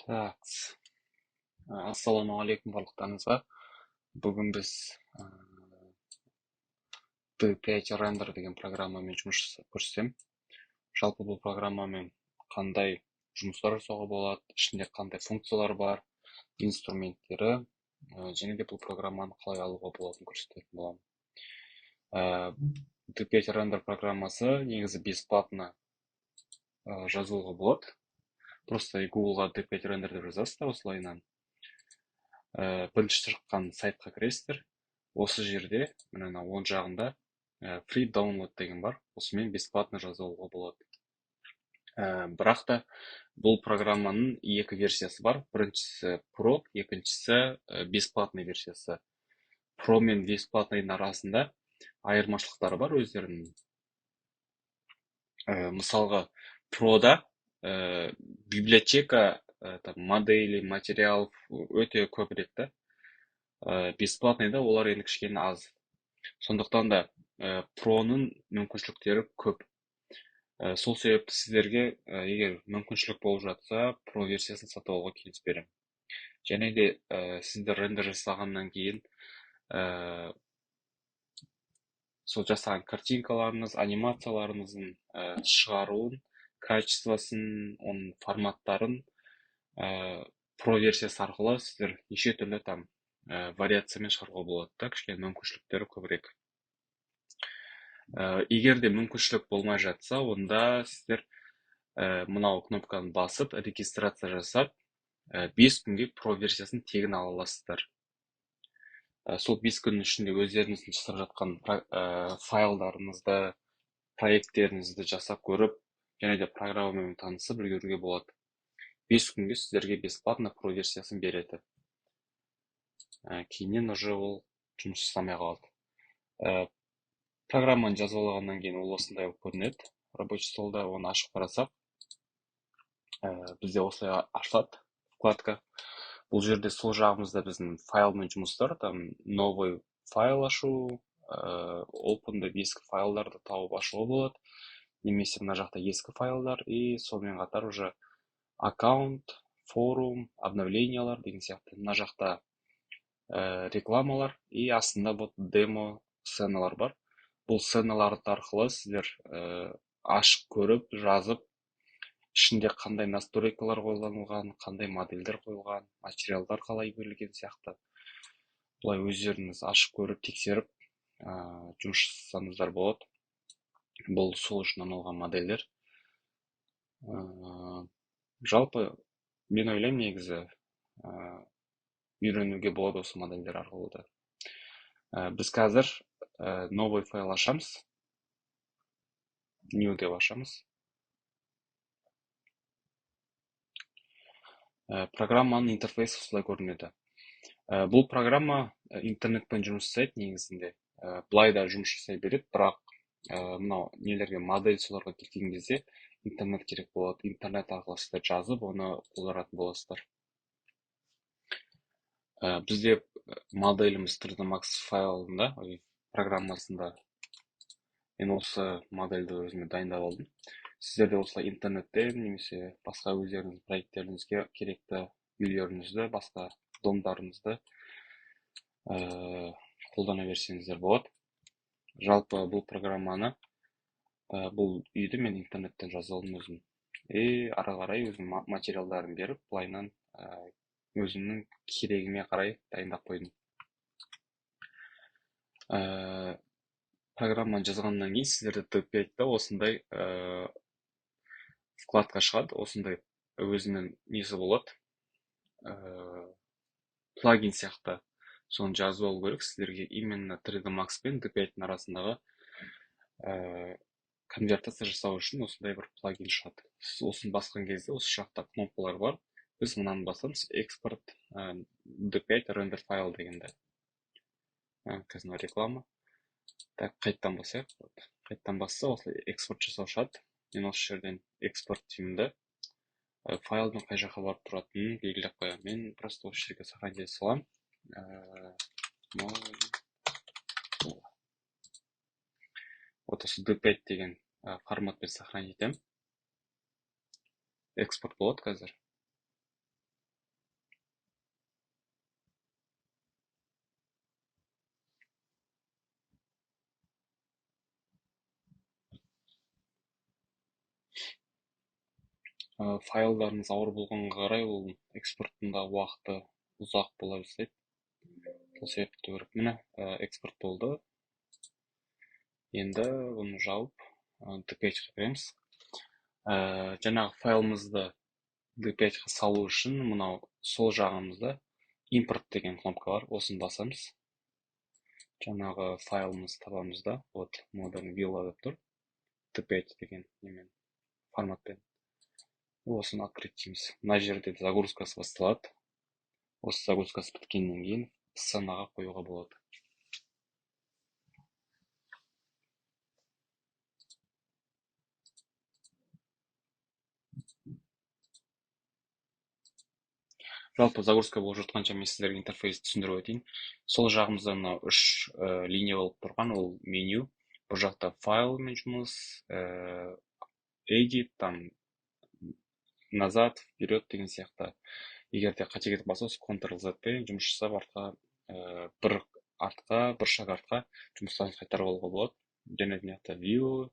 Так, ассалаумағалейкум барлықтарыңызға. Бүгін біз P5 Render деген программамен жұмыс көрсетем. Жалпы бұл программамен қандай жұмыстар жасауға болады, ішінде қандай функциялар бар, инструменттері, және де бұл программаны қалай алуға болатынын көрсететін боламын. P5 Render программасы негізі бесплатно жазуға болады. Просто Google-ға P5 Render деп жазасыздар осылайынан. Бірінші шыққан сайтқа кіресіздер. Осы жерде, мына оң жағында free download деген бар. Осымен бесплатно жазуға болады. Бірақ та бұл программаның екі версиясы бар. Біріншісі Pro, екіншісі бесплатный версиясы. Pro мен бесплатныйдың арасында айырмашылықтары бар өздерінің. Мысалға, Pro'да библиотека, модели, материал өте көбірек та. Бесплатныйда олар енді кішкене аз. Сондықтан да Pro'ның мүмкіншіліктері көп. Сол себепті сіздерге, егер мүмкіншілік болып жатса, Pro версиясын сатып алуға кеңес беремін. Және де сіздер рендер жасағаннан кейін сол жасаған картинкаларыңыз, анимацияларыңыздың шығаруын, качествосын, оның форматтарын Pro версиясы арқылы сіздер неше түрлі вариациямен шығаруға болады да, кішкене мүмкіншіліктері көбірек. Егер де мүмкіншілік болмай жатса, онда сіздер мынау кнопканы басып, регистрация жасап, 5 күнге Pro версиясын тегін ала аласыздар. Сол 5 күннің ішінде өздеріңіздің жасап жатқан файлдарыңызды, проекттеріңізді жасап көріп, және де программамен танысып үлгеруге болады. 5 күнге сіздерге бесплатно Pro версиясын береді. Кейіннен уже ол жұмыс жасамай қалады. Программаны жазалағаннан кейін ол осындай көрінеді. Рабочий столда оны ашып қарасақ, бізде осылай ашылады вкладка. Бұл жерде сол жағымызда біздің файлмен жұмыстар, новый файл ашу, open деп ескі файлдарды тауып ашуға болады. Немесе мына жақта ескі файлдар и сонымен қатар уже аккаунт, форум, обновлениялар деген сияқты. Мына жақта рекламалар и астында демо сценалар бар. Бұл сценаларды арқылы сіздер ашып көріп, жазып, ішінде қандай настройкалар қолданылған, қандай модельдер қойылған, материалдар қалай берілген сияқты. Бұлай өздеріңіз ашып көріп, тексеріп, жұмыс жасасаңыздар болады. Бұл сол үшін арналған модельдер. Жалпы, мен ойлаймын негізі үйренуге болады осы модельдер арқылы да. Біз қазір новый файл ашамыз. New деп ашамыз. Программаның интерфейсы осылай көрінеді. Бұл программа интернетпен жұмыс жасайды негізінде. Былай да жұмыс жасай береді, бірақ мынау нелерге модель соларға келген кезде интернет керек болады. Интернет арқылы сіздер жазып, оны қолданатын боласыздар. Бізде моделіміз 3D Max файлында, программасында мен осы модельді өзіме дайындап алдым. Сіздерде осылай интернеттен немесе басқа өздеріңіздің проекттеріңізге керекті үйлеріңізді, басқа домдарыңызды қолдана берсеңіздер болады. Жалпы бұл программаны, бұл үйді мен интернеттен жазып алдым өзім. Ары қарай өзім материалдарын беріп, былайынан өзімнің керегіме қарай дайындап қойдым. Программаны жазғаннан кейін сіздерде P5-та осындай вкладка шығады, осындай өзінің несі болады, плагин сияқты. Соны жазып алу керек сіздерге. Именно 3D Max пен P5-дің арасындағы конвертация жасау үшін осындай бір плагин шығады. Осын басқан кезде осы жақта кнопкалар бар. Біз мынаны басамыз, экспорт P5 render файл дегенде. Қазір реклама. Қайттан басайық. Қайттан басса, осылай экспорт жасау шығады. Мен осы жерден экспорт деймін. Файлдың қай жаққа барып тұратынын белгілеп қоямын. Мен просто осы жерге сохранить саламын. Вот осы D5 деген форматпен сохранить етемін. Экспорт болады қазір. файлдарыңыз ауыр болғанға қарай ол экспорттың да уақыты ұзақ бола бастайды. Сол себепті көріп, міне экспорт болды. Енді бұны жауып D5-ға кіреміз. Жаңағы файлымызды D5-ға салу үшін мынау сол жағымызда импорт деген кнопка бар, осыны басамыз. Жаңағы файлымыз табамыз да, вот Modern Villa деп тұр, D5 деген немен форматпен. Осыны открыть дейміз. Мына жерде загрузкасы басталады. Осы загрузкасы біткеннен кейін сценаға қоюға болады. Жалпы загрузка болып жатқанша мен сіздерге интерфейсті түсіндіріп өтейін. Сол жағымызда мынау 3 линия болып тұрған, ол меню. Бұл жақта файлмен жұмыс, edit, там назад, вперед деген сияқты. Егер де қате кетіп қалса, Ctrl-Z-пен жұмыс жасап бір шаг артқа жұмыстарын қайтарып алуға болады. Және де мына view,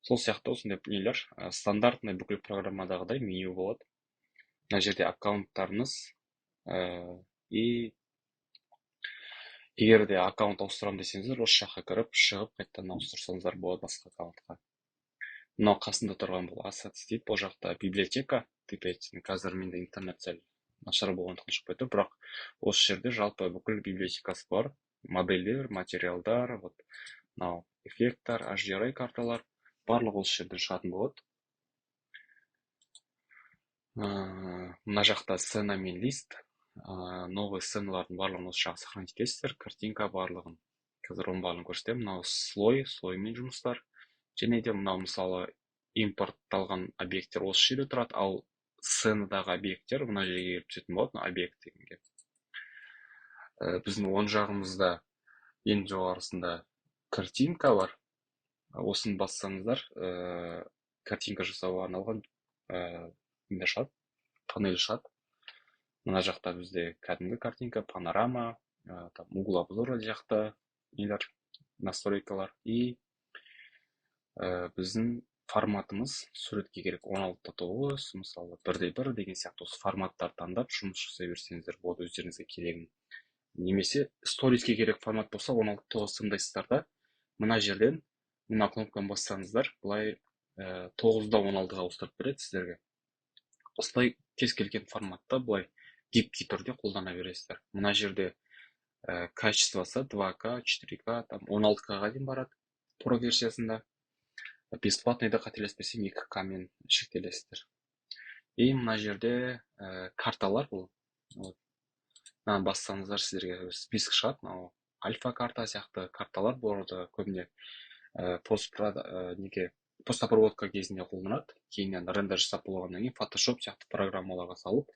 сол сияқты осындай нелер, стандартный бүкіл программадағыдай меню болады. Мына жерде аккаунттарыңыз, егер де аккаунт ауыстырам десеңіздер, осы жаққа кіріп, шығып, қайтадан ауыстырсаңыздар болады басқа аккаунтқа. Мынау қасында тұрған бұл assets дейді, бұл жақта библиотека, қазір менде интернет сәл нашар болғандықтан шықпай тұр, бірақ осы жерде жалпы бүкіл библиотекасы бар, модельдер, материалдар, вот мынау эффекттер, HDRI карталар, барлығы осы жерден шығатын болады. Мына жақта сцена мен лист, новый сценалардың барлығын осы жаққа сохранить етесіздер, картинка барлығын. Қазір оның барлығын көрсетемін. Мынау слоймен жұмыстар. Және де мынау мысалы импортталған объекттер осы жерде тұрады, ал сценадағы объекттер мына жерге келіп түсетін болады, объект дегенге. Біздің оң жағымызда ең жоғарысында картинка бар. Осыны бассаңыздар, картинка жасауға арналған панель шығады. Мына жақта бізде кәдімгі картинка, панорама, угол обзора жақта нелер, настройкалар. И біздің форматымыз суретке керек 16:9, мысалы 1:1 деген сияқты осы форматтар таңдап жұмыс жасай берсеңіздер болады өздеріңізге керегін. Немесе сториске керек формат болса 16:9 таңдайсыздар да, мына жерден мына кнопканы бассаңыздар, былай 9-16-ға ауыстырып береді сіздерге. Осылай кез келген форматта былай гибкий түрде қолдана бересіздер. Мына жерде качествосы 2К, 4К, 16К дейін барады Pro версиясында. Бесплатныйда қателеспесем 2К мен шектелесіздер. И мына жерде карталар бұл. Мына бассаңыздар сіздерге список шығады. Альфа карта сияқты карталар болады, көбіне постапроводка кезінде қолданады. Кейіннен рендер жасап болғаннан кейін Photoshop сияқты программаларға салып,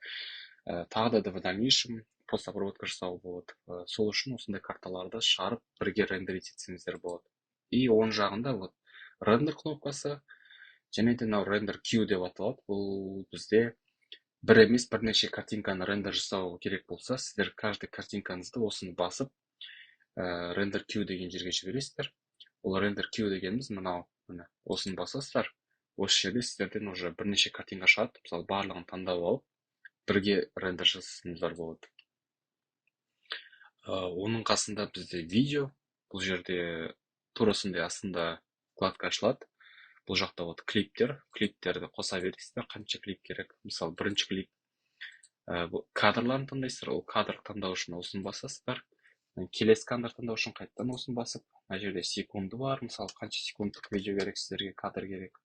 тағы да в дальнейшем постапроводка жасау болады. Сол үшін осындай карталарды шығарып, бірге рендерить етсеңіздер болады. И оң жағында вот рендер кнопкасы, және де мынау рендер queue деп аталады. Бұл бізде бір емес бірнеше картинканы рендер жасау керек болса, сіздер каждый картинкаңызды осыны басып, рендер queue деген жерге жібересіздер. Ол рендер queue дегеніміз мынау, осыны басасыздар. Осы жерде сіздерден уже бірнеше картинка шығады. Мысалы, барлығын таңдап алып, бірге рендер жасасаңыздар болады. Оның қасында бізде видео. Бұл жерде турасындай астында вкладка ашылады. Бұл жақта вот клиптерді қоса бересіздер, қанша клип керек. Мысалы, бірінші клип кадрларын таңдайсыздар, ол кадр таңдау үшін осыны басасыздар. Келесі кадр таңдау үшін қайтадан осыны басып, мына жерде секунды бар, мысалы, қанша секундтық видео керек сіздерге, кадр керек.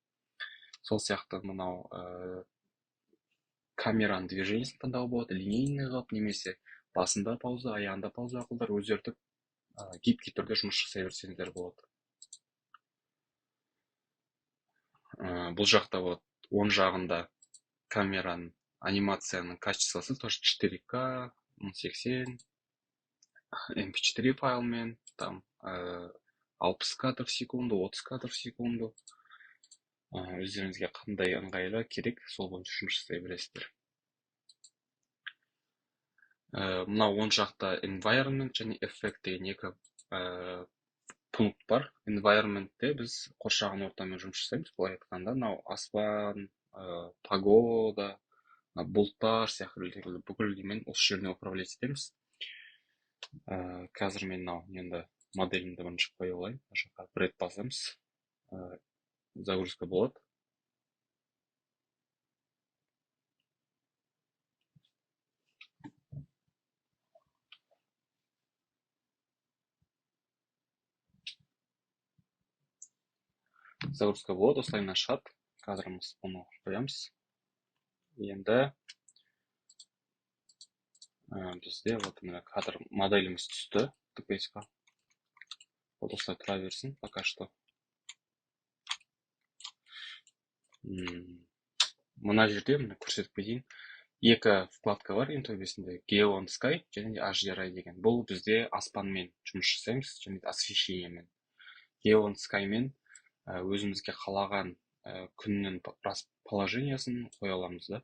Сол сияқты мынау камераның движениесін таңдау болады, линейный қылып, немесе басында пауза, аяғында пауза қылдар, өздерді гибкий түрде жұмыс жасай берсеңіздер болады. Бұл жақта вот оң жағында камераның анимацияның качествосы тоже 4К, 1080, MP4 файлмен, там 60 кадр в секунду, 30 кадр в секунду. Өздеріңізге қандай ыңғайлы керек, сол бойынша жұмыс жасай бересіздер. Мына оң жақта environment және effect деген екі пункт бар. Environmentте біз қоршаған ортамен жұмыс жасаймыз. Былай айтқанда, мынау аспан, погода, бұлттар сияқты бүкіл немен осы жерден управлять етеміз. Қазір мен енді моделімді бірінші қойып алайын. Мына жаққа бір рет басамыз. Загрузка болады. Загрузка болады, осылайынан шығады. Қазіріміз оны қоямыз. Енді бізде вот мына кадр моделіміз түсті TPS-қа. Вот осылай тұра берсін, пока что. Мына жерде мына көрсетіп кетейін. Екі вкладка бар интерфейсінде, Geo on Sky және HDRI деген. Бұл бізде аспанмен жұмыс жасаймыз, және освещениемен. Geo on Sky мен өзімізге қалаған күннің положениясын қоя аламыз да.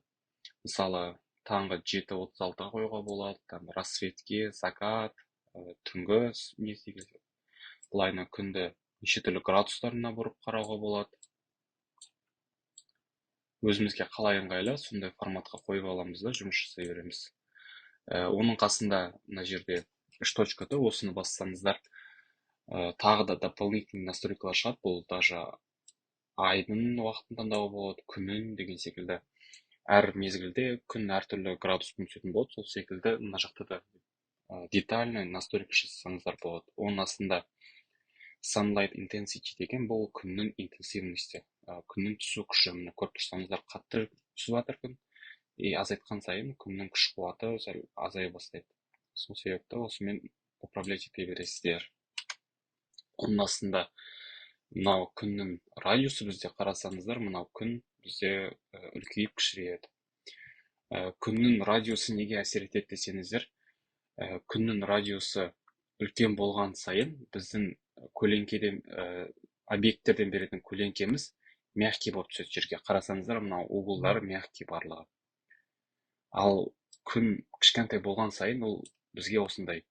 Мысалы, таңғы 7:36-ға қоюға болады, там рассветке, закат, түнгі не секілді. Былайына күнді неше түрлі градустарына бұрып қарауға болады. Өзімізге қалай ыңғайлы, сондай форматқа қойып аламыз да, жұмыс жасай береміз. Оның қасында мына жерде 3 точка тұр, осыны бассаңыздар, тағы да дополнительный настройкалар шығады. Бұл даже айдың уақытын таңдауға болады, күнін деген секілді. Әр мезгілде күн әртүрлі градуспен түсетін болады, сол секілді мына жақта да детальный настройка жасасаңыздар болады. Оның астында sunlight intensity деген бұл күннің интенсивності, күннің түсу күші. Міне көріп тұрсаңыздар, қатты түсіп жатыр күн, азайтқан сайын күннің күш қуаты азая бастайды. Сол себепті осымен управлять ете бересіздер. Оның астында мынау күннің радиусы бізде қарасаңыздар, мынау күн бізде үлкейіп кішірейеді. Күннің радиусы неге әсер етеді десеңіздер, күннің радиусы үлкен болған сайын біздің көлеңкеден, объекттерден беретін көлеңкеміз мягкий болып түседі жерге. Қарасаңыздар, мынау углдары мягкий барлығы. Ал күн кішкентай болған сайын ол бізге осындай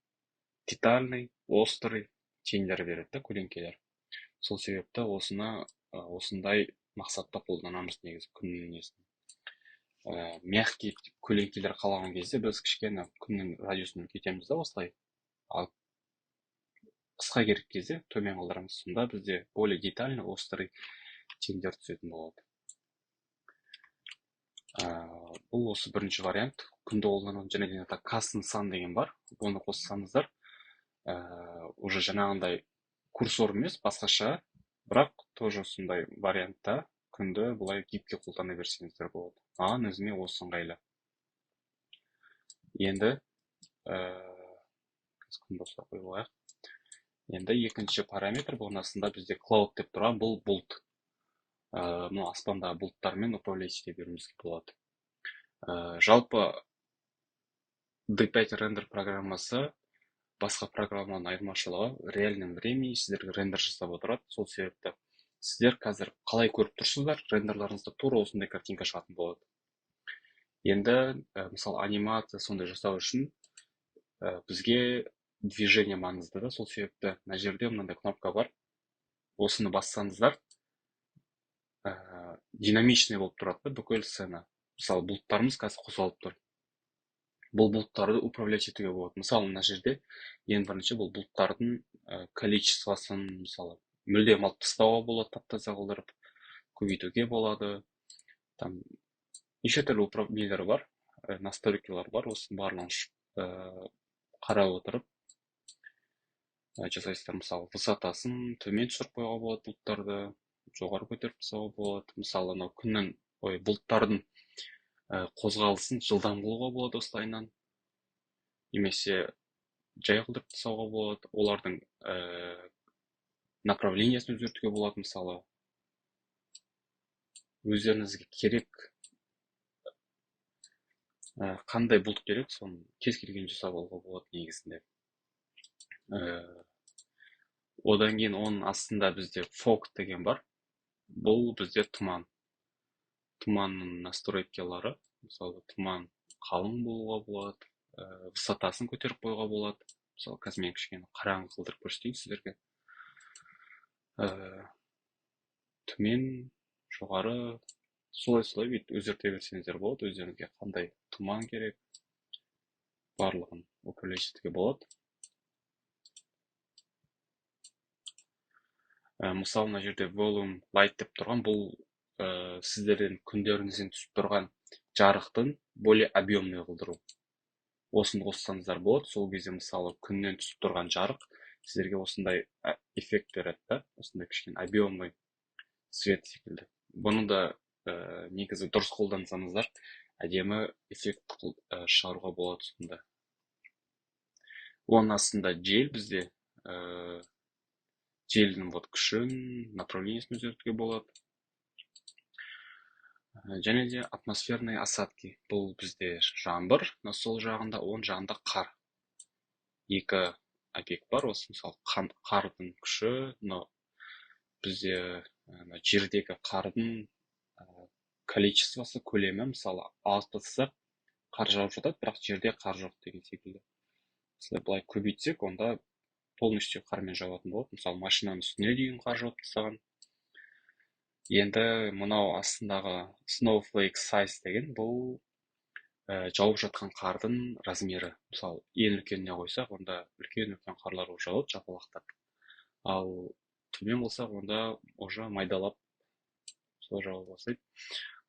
детальный, острый теңдер береді, көлеңкелер. Сол себепті осындай мақсатта қолданамыз негізі күннің несін. Мягкий көлеңкелер қалаған кезде біз кішкене күннің радиусын үлкейтеміз да осылай. Ал қысқа керек кезде төмен қалдырамыз. Сонда бізде более детальный, острый теңдер түсетін болады. Бұл осы бірінші вариант. Күнді қолданатын және де custom sun деген бар. Оны қоссаңыздар, уже жаңағындай курсор емес, басқаша, бірақ тоже сондай вариантта күнді бұлай гибке қолдана берсеңіздер болады. Маған өзіме осы ыңғайлы. Енді күн босқа қойып алайық. Енді екінші параметр болғанасында бізде cloud деп тұрған, бұл бұлт. Аспанда бұлттармен управлять ете беруімізге болады. Жалпы D5 рендер программасы басқа программаның айырмашылығы реальном времени сіздерге рендер жасап отырады. Сол себепті сіздер қазір қалай көріп тұрсыздар, рендерларыңызда тура осындай картинка шығатын болады. Енді мысалы анимация сондай жасау үшін бізге движение маңызды да, сол себепті мына жерде мынандай кнопка бар. Осыны бассаңыздар, динамичный болып тұрады бүкіл сцена. Мысалы бұлттарымыз қазір қозғалып тұр. Бұл бұлттарды управлять етуге болады. Мысалы мына жерде ең бірінші бұл бұлттардың количествосын мысалы мүлдем алып тастауға болады, тап-таза қылдырып көбейтуге болады. Там неше түрлі нелер бар, настройкалар бар. Осының барлығын қарап отырып жасайсыздар. Мысалы высотасын төмен түсіріп қоюға болады, бұлттарды жоғары көтеріп тастауға болады. Мысалы анау күннің бұлттардың қозғалысын жылдам қылуға болады осылайынан. Немесе жай қылдырып тастауға болады. Олардың направлениясын өзгертуге болады. Мысалы өздеріңізге керек, қандай бұлт керек, соны кез келген жасап алуға болады негізінде. Одан кейін оның астында бізде fog деген бар. Бұл бізде тұман. Тұманның настройкалары, мысалы тұман қалың болуға болады, высотасын көтеріп қоюға болады. Мысалы қазір мен кішкене қараңғы қылдырып көрсетейін сіздерге. Төмен, жоғары, солай бүйтіп өзгерте берсеңіздер болады. Өздеріңізге қандай туман керек, барлығын управлять етуге болады. Мысалы, мына жерде volume light деп тұрған, бұл сіздердің күндеріңізден түсіп тұрған жарықтың более объемный қылдыру. Осыны қоссаңыздар болады. Сол кезде мысалы күннен түсіп тұрған жарық сіздерге осындай эффект береді да, осындай кішкене объемный свет секілді. Бұны да негізі дұрыс қолдансаңыздар, әдемі эффект шығаруға болады сонда. Оның астында жел бізде желдің вот күшін, направлениесін өзгертуге болады. Және де атмосферные осадки. Бұл бізде жаңбыр, сол жағында, оң жағында қар. Екі объект бар, осы мысалы қардың күші, бізде жердегі қардың количествосы, көлемі, мысалы алтысы қар жауып жатады, бірақ жерде қар жоқ деген секілді. Мысалы былай көбейтсек, онда полностью қармен жауатын болады. Мысалы машинаның үстіне дейін қар жауып тастаған. Енді мынау астындағы snowflake size деген, бұл жауып жатқан қардың размері. Мысалы ең үлкеніне қойсақ, онда үлкен қарлар жауады жапалақтап. Ал төмен болсақ, онда уже майдалап солай жауа бастайды.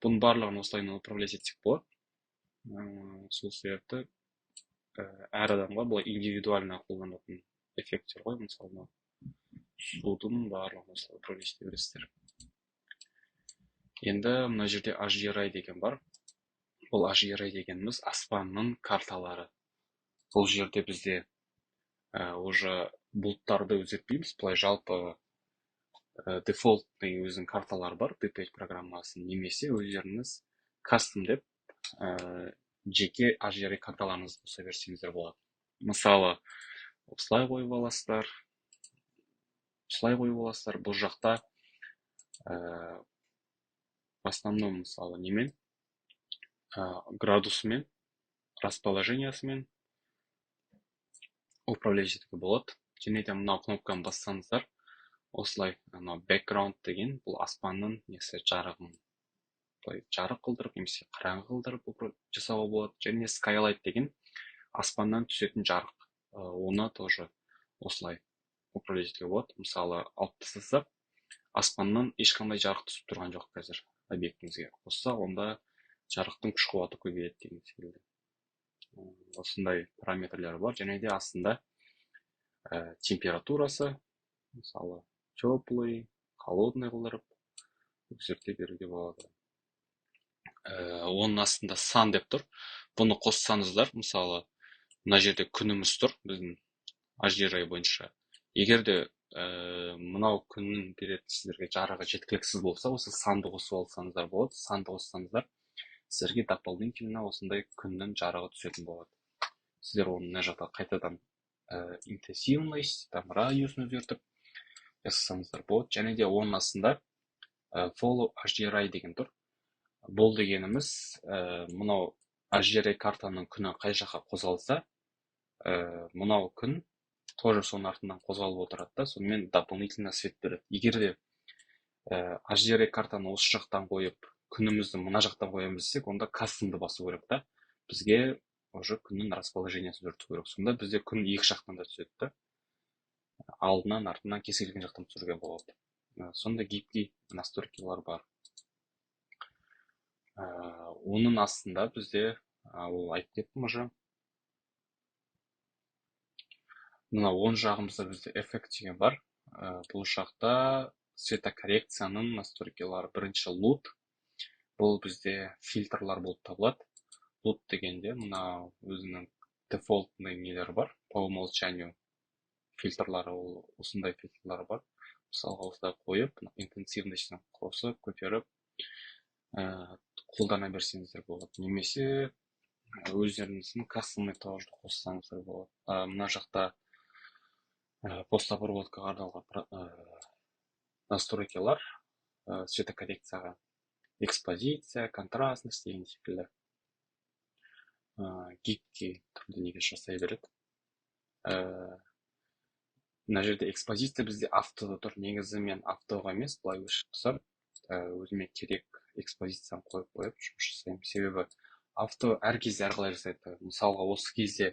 Бұның барлығын осылай управлять етсек болады. Сол себепті әр адамға былай индивидуально қолданатын эффекттер ғой. Мысалы судың барлығын осылай управлять ете бересіздер. Енді мына жерде HDRI деген бар. Бұл HDRI дегеніміз аспанның карталары. Бұл жерде бізде уже бұлттарды өзгертпейміз. Бұлай жалпы дефолтный өзінің карталары бар, DP программасын, немесе өздеріңіз custom деп жеке HDRI карталарыңызды қоса берсеңіздер болады. Мысалы, осылай қойып аласыздар. Бұл жақта в основном мысалы немен, градусымен, расположениясымен управлять етуге болады. Және де мынау кнопканы бассаңыздар, осылай background деген, бұл аспанның несі жарығын жарық қылдырып, немесе қараңғы қылдырып жасауға болады. Және skylight деген аспаннан түсетін жарық. Оны тоже осылай управлять етуге болады. Мысалы, алып тастасақ, аспаннан ешқандай жарық түсіп тұрған жоқ қазір объектіңізге. Қоссақ, онда жарықтың күш қуаты көбейеді деген секілді. Осындай параметрлері бар. Және де астында температурасы, мысалы, теплый, холодный қылдырып өзгерте беруге болады. Оның астында сан деп тұр. Бұны қоссаңыздар, мысалы, мына жерде күніміз тұр, біздің HDRI бойынша. Егер де мынау күннің беретін сіздерге жарығы жеткіліксіз болса, осы санды қосып алсаңыздар болады. Санды қоссаңыздар, сіздерге дополнительно осындай күннің жарығы түсетін болады. Сіздер оны мына жақта қайтадан интенсивность, радиусын өзгертіп жасасаңыздар болады. Және де оның астында follow HDRI деген тұр. Бұл дегеніміз, мынау HDRI картаның күні қай жаққа қозғалса, мынау күн тоже соның артынан қозғалып отырады, сонымен дополнительно свет береді. Егер де HDRI картаны осы жақтан қойып, күнімізді мына жақтан қоямыз десек, онда кастомды басу керек та. Бізге уже күннің расположениясын өзгерту керек. Сонда бізде күн екі жақтан да түседі. Алдынан, артынан кез келген жақтан түсіруге болады. Сонда гибкий настройкалар бар. Оның астында бізде, ол айтып кеттім уже. Мына оң жағымызда бізде эффект деген бар. Бұл жақта цветокоррекцияның настройкалары. Бірінші LUT. Бұл бізде фильтрлар болып табылады. LUT дегенде мына өзінің дефолтный нелері бар. По умолчанию фильтрлары, осындай фильтрлары бар. Мысалға осылай қойып, интенсивностьін қосып, көтеріп, қолдана берсеңіздер болады. Немесе өздеріңіздің кастомный тоже қоссаңыздар болады. Мына жақта постапроводкаға арналған настройкалар, цветокоррекцияға, экспозиция, контрастность деген секілді. Гибкий түрде негіз жасай береді. Мына жерде экспозиция бізде автода тұр. Негізі мен автоға емес, былай өшіп тұрсам, өзіме керек экспозицияны қойып жұмыс жасаймын. Себебі авто әр кезде әрқалай жасайды. Мысалға осы кезде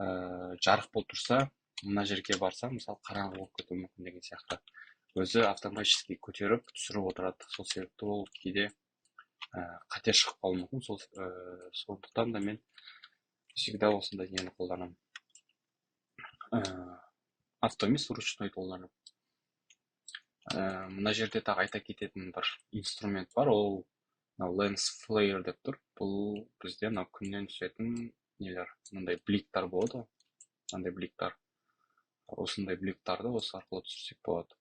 жарық болып тұрса, мына жерге барсам, мысалы қараңғы болып кетуі мүмкін деген сияқты. Өзі автоматически көтеріп түсіріп отырады. Сол себепті ол кейде қате шығып қалуы мүмкін. Сондықтан да мен всегда осындай нені қолданамын. Авто емес, ручной қолданамын. Мына жерде тағы айта кететін бір инструмент бар, ол lens flare деп тұр. Бұл бізде күннен түсетін нелер, мындай бликтар болады. Мындай бликтар. Осындай бликтарды осы арқылы түсірсек болады.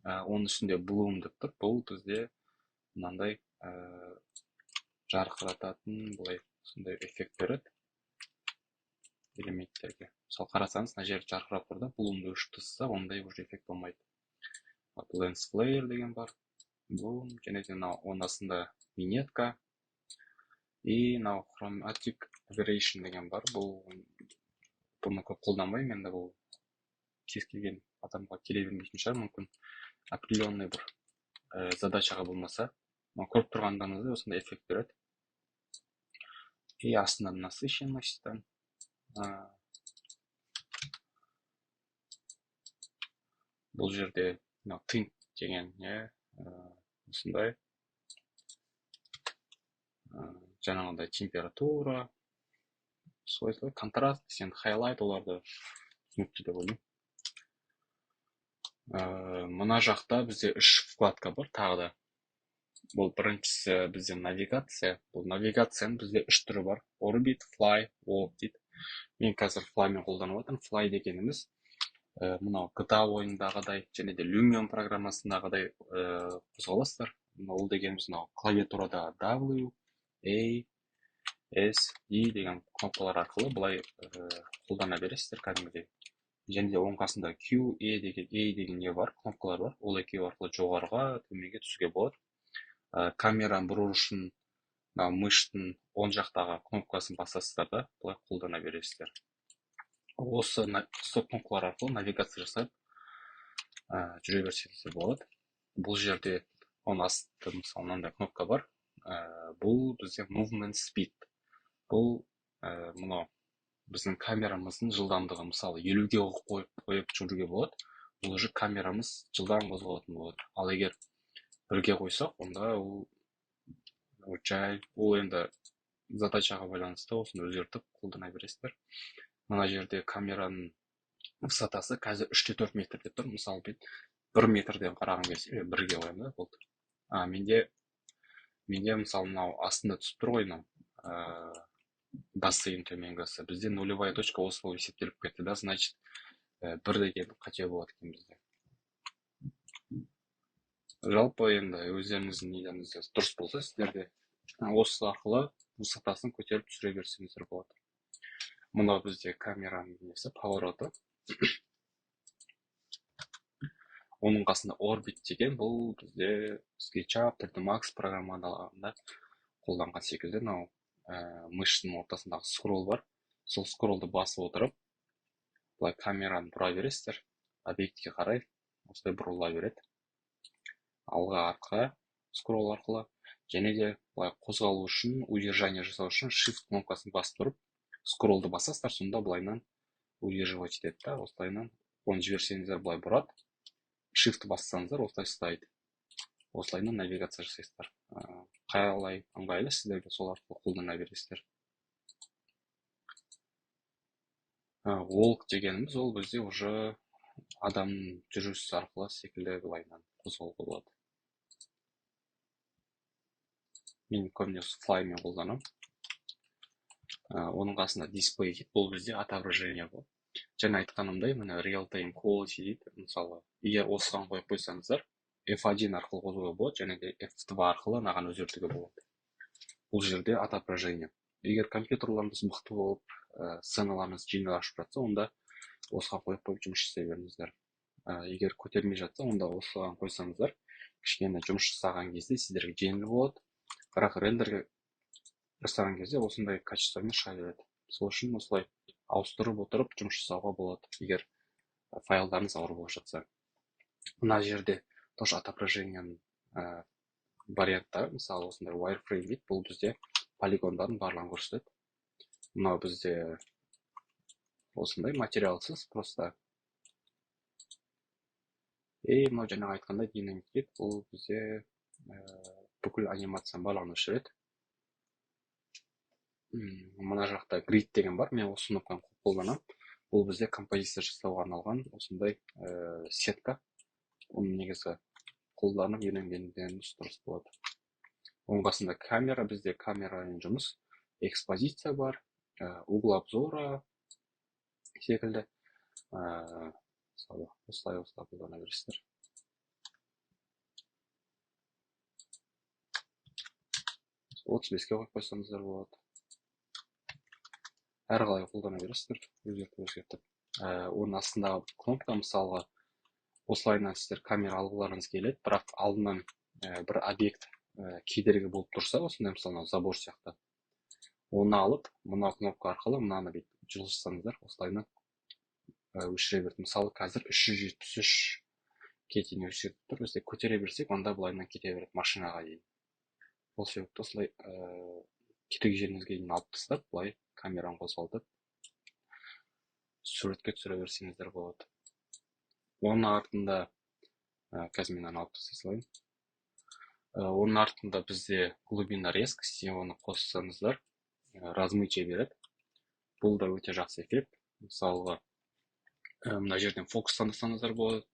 Оның ішінде bloom деп тұр. Бұл бізде мынандай жарқырататын былай осындай эффект береді элементтерге. Мысалы қарасаңыз, мына жер жарқырап тұр да, bloomды өшіріп тастасақ, ондай уже эффект болмайды. Lens flare деген бар. Bloom, және де оның астында виньетка. И chromatic aberration деген бар. Бұны көп қолданбаймын, енді бұл кез келген адамға келе бермейтін шығар, мүмкін определенный бір задачаға болмаса, көріп тұрғандарыңызда осындай эффект береді. И астында насыщенность. Бұл жерде tint деген осындай жаңағындай температура, свойства, контраст, highlight оларды түсінікті деп ойлаймын. Мына жақта бізде 3 вкладка бар тағы да. Бұл біріншісі бізде навигация. Бұл навигацияның бізде 3 түрі бар. Orbit, Fly, Walk дейді. Мен қазір Flyмен қолданып отырмын. Fly дегеніміз мынау GTA ойындағыдай, және де Lumion программасындағыдай қозғалыстар. Ол дегеніміз клавиатурада W, A, S, D деген кнопкалар арқылы былай қолдана бересіздер кәдімгідей. Және де оң қасында Q, E деген не бар, кнопкалар бар. Ол екеуі арқылы жоғарыға, төменге түсуге болады. Камераны бұру үшін мыштың оң жақтағы кнопкасын басасыздар да, былай қолдана бересіздер. Осы кнопкалар арқылы навигация жасап жүре берсеңіздер болады. Бұл жерде оның астында мысалы мынандай кнопка бар. Бұл бізде movement speed. Бұл мынау біздің камерамыздың жылдамдығы, мысалы 50-ге қойып жүруге болады. Бұл уже камерамыз жылдам қозғалатын болады. Ал егер 1-ге қойсақ, онда ол енді задачаға байланысты осыны өзгертіп қолдана бересіздер. Мына жерде камераның высотасы қазір 3-4 метрде тұр. Мысалы, 1 метрден қараған келсе, 1-ге қоямын да, болды. Менде мысалы мынау астында түсіп тұр ғой, бассейн төменгісі. Бізде нулевая точка осы болып есептеліп кетті да, значит, 1 деген қате болады екен бізде. Жалпы енді өздеріңіздің нелеріңізде дұрыс болса, сіздерде осы арқылы высотасын көтеріп түсіре берсеңіздер болады. Мынау бізде камераның несі, повороты. Оның қасында Orbit деген, бұл бізде SketchUp, 3D Max программаларында қолданған секілді. Мыштың ортасындағы скролл бар. Сол скроллды басып отырып, бұлай камераны бұра бересіздер. Объектке қарай осылай бұрыла береді. Алға, артқа скролл арқылы. Және де бұлай қозғалу үшін, удержание жасау үшін Shift кнопкасын басып тұрып, скроллды басасыздар, сонда бұлайнан удерживать етеді да, осылайнан оны жіберсеңіздер бұлай бұрады. Shift бассаңыздар, осылай ұстайды. Осылайнан навигация жасайсыздар. Қалай ыңғайлы, сіздерге сол арқылы қолдана бересіздер. Walk дегеніміз, ол бізде уже адамның жүрісі арқылы секілді былайнан қозғалуға болады. Мен көбінесе Flyмен қолданамын. Оның қасында display дейді, бұл бізде отображение болады. Және айтқанымдай, мына real time quality дейді. Мысалы, егер осыған қойып қойсаңыздар, F1 арқылы қозуға болады, және де F2 арқылы наған өзгертуге болады. Бұл жерде отображение. Егер компьютерларыңыз мықты болып, сценаларыңыз жеңіл ашып жатса, онда осыған қойып жұмыс жасай беріңіздер. Егер көтермей жатса, онда осыған қойсаңыздар, кішкене жұмыс жасаған кезде сіздерге жеңіл болады. Бірақ рендерге жасаған кезде осындай качествомен шыға береді. Сол үшін осылай ауыстырып отырып жұмыс жасауға болады, егер файлдарыңыз ауыр болып жатса. Мына жерде тоже отображениенің вариантта, мысалы осындай wireframe дейді, бұл бізде полигондардың барлығын көрсетеді. Мынау бізде осындай материалсыз, просто. Мынау жаңағы айтқандай динамик дейді, бұл бізде бүкіл анимацияның барлығын өшіреді. Мына жақта grid деген бар, мен осы кнопканы қолданамын. Бұл бізде композиция жасауға арналған осындай сетка. Оның негізі қолданып үйренгендеріңіз дұрыс болады. Оның қасында камера, бізде камерамен жұмыс, экспозиция бар, угол обзора секілді. Мысалы, осылай қолдана бересіздер. Отыз беске қойып қойсаңыздар болады. Әр қалай қолдана бересіздер, өзгертіп. Оның астындағы кнопка, мысалға, осылайынан сіздер камера алғыларыңыз келеді, бірақ алдынан бір объект кедергі болып тұрса, осындай мысалы забор сияқты. Оны алып, мына кнопка арқылы мынаны бүйтіп жылжытсаңыздар, осылайынан өшіре береді. Мысалы, қазір 373 дейін өшіріп тұр. Бізде көтере берсек, онда былайынан кете береді машинаға дейін. Бұл себепті осылай керек жеріңізге дейін алып тастап, былай камераны қозғалтып суретке түсіре берсеңіздер болады. Оның артында, қазір мен алып тастай салайын. Оның артында бізде глубина резк, сіз оны қоссаңыздар, размытие береді. Бұл да өте жақсы эффект. Мысалға, мына жерден фокус таңдасаңыздар болады.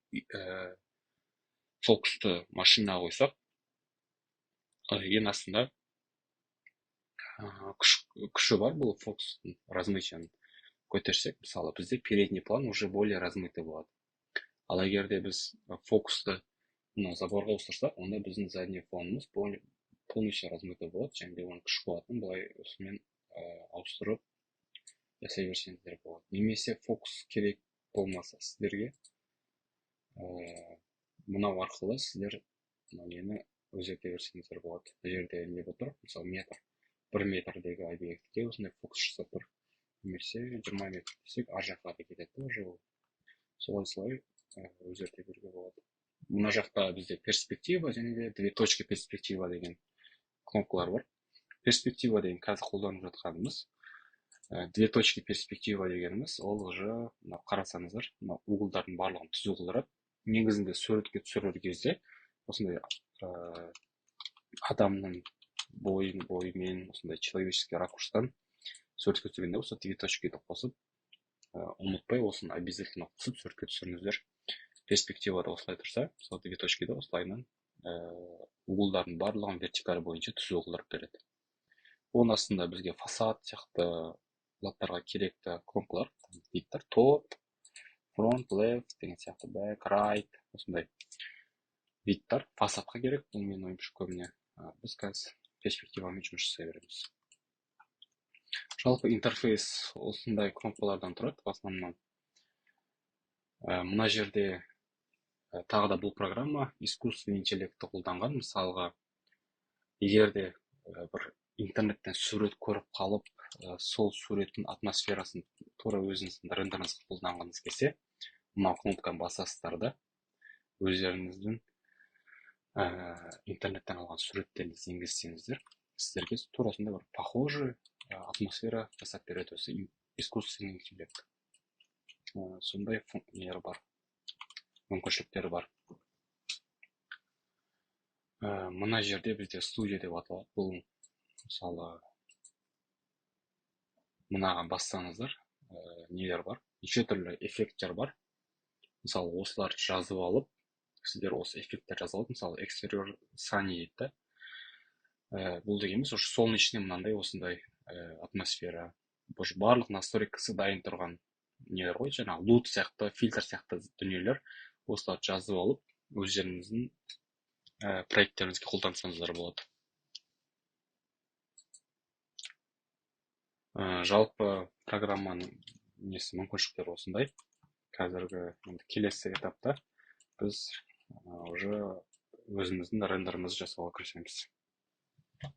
Фокусты машинаға қойсақ, ең астында күші бар, бұл фокустың размытияны көтерсек, мысалы, бізде передний план уже более размытый болады. Ал егерде біз фокусты заборға ауыстырсақ, онда біздің задний фонымыз полностью размытый болады, және де оның күш қуатын былай осымен ауыстырып жасай берсеңіздер болады. Немесе фокус керек болмаса сіздерге мынау арқылы сіздер нені өзгерте берсеңіздер болады. Бұл жерде не отыр, мысалы метр, 1 метрдегі объектке осындай фокус жасап тұр. Немесе 20 метр десек, ар жаққа да кетеді уже. Солай өзгерте беруге болады. Мына жақта бізде перспектива және де 2 точки перспектива деген кнопкалар бар. Перспектива деген қазір қолданып жатқанымыз, 2 точки перспектива дегеніміз, ол уже қарасаңыздар, углдардың барлығын түзу қылдырады. Негізінде суретке түсірер кезде осындай адамның бойымен, осындай человеческий ракурстан суретке түсіргенде осы 2 точкиді қосып, ұмытпай осыны обязательно қосып суретке түсіріңіздер. Перспективада осылай тұрса, сол 2 точкиді осылайынан углдардың барлығын вертикаль бойынша түзу қылдырып береді. Оның астында бізге фасад сияқты заттарға керекті кнопкалар, диктор, топ, front, left деген сияқты, back, right, осындай диктор фасадқа керек. Бұл мен ойымша көбіне біз қазір перспективамен жұмыс жасай береміз. Жалпы интерфейс осындай кнопкалардан тұрады. В основном мына жерде тағы да бұл программа искусственный интеллектті қолданған. Мысалға, егерде бір интернеттен сурет көріп қалып, сол суреттің атмосферасын тура өзіңіздің рендеріңізге қолданғыңыз келсе, мына кнопканы басасыздар да өздеріңіздің интернеттен алған суреттеріңізді енгізсеңіздер, сіздерге турасында бір похожий атмосфера жасап береді осы искусственный интеллект. Сондай нелер бар, мүмкіншіліктері бар. Мына жерде бізде студия деп аталады. Бұл мысалы мынаған бассаңыздар, нелер бар, неше түрлі эффекттер бар. Мысалы, осыларды жазып алып, сіздер осы эффекттер жазып алып, мысалы, экстерьер сани дейді. Бұл дегеніміз, солнечный мынандай осындай атмосфера. Барлық настройкасы дайын тұрған нелер ғой, жаңа лут сияқты, фильтр сияқты дүниелер. Осыларды жазып алып, өздеріңіздің проекттеріңізге қолдансаңыздар болады. Жалпы программаның мүмкіншіліктері осындай. Қазіргі келесі этапта біз уже өзіміздің рендерімізді жасауға кірісеміз.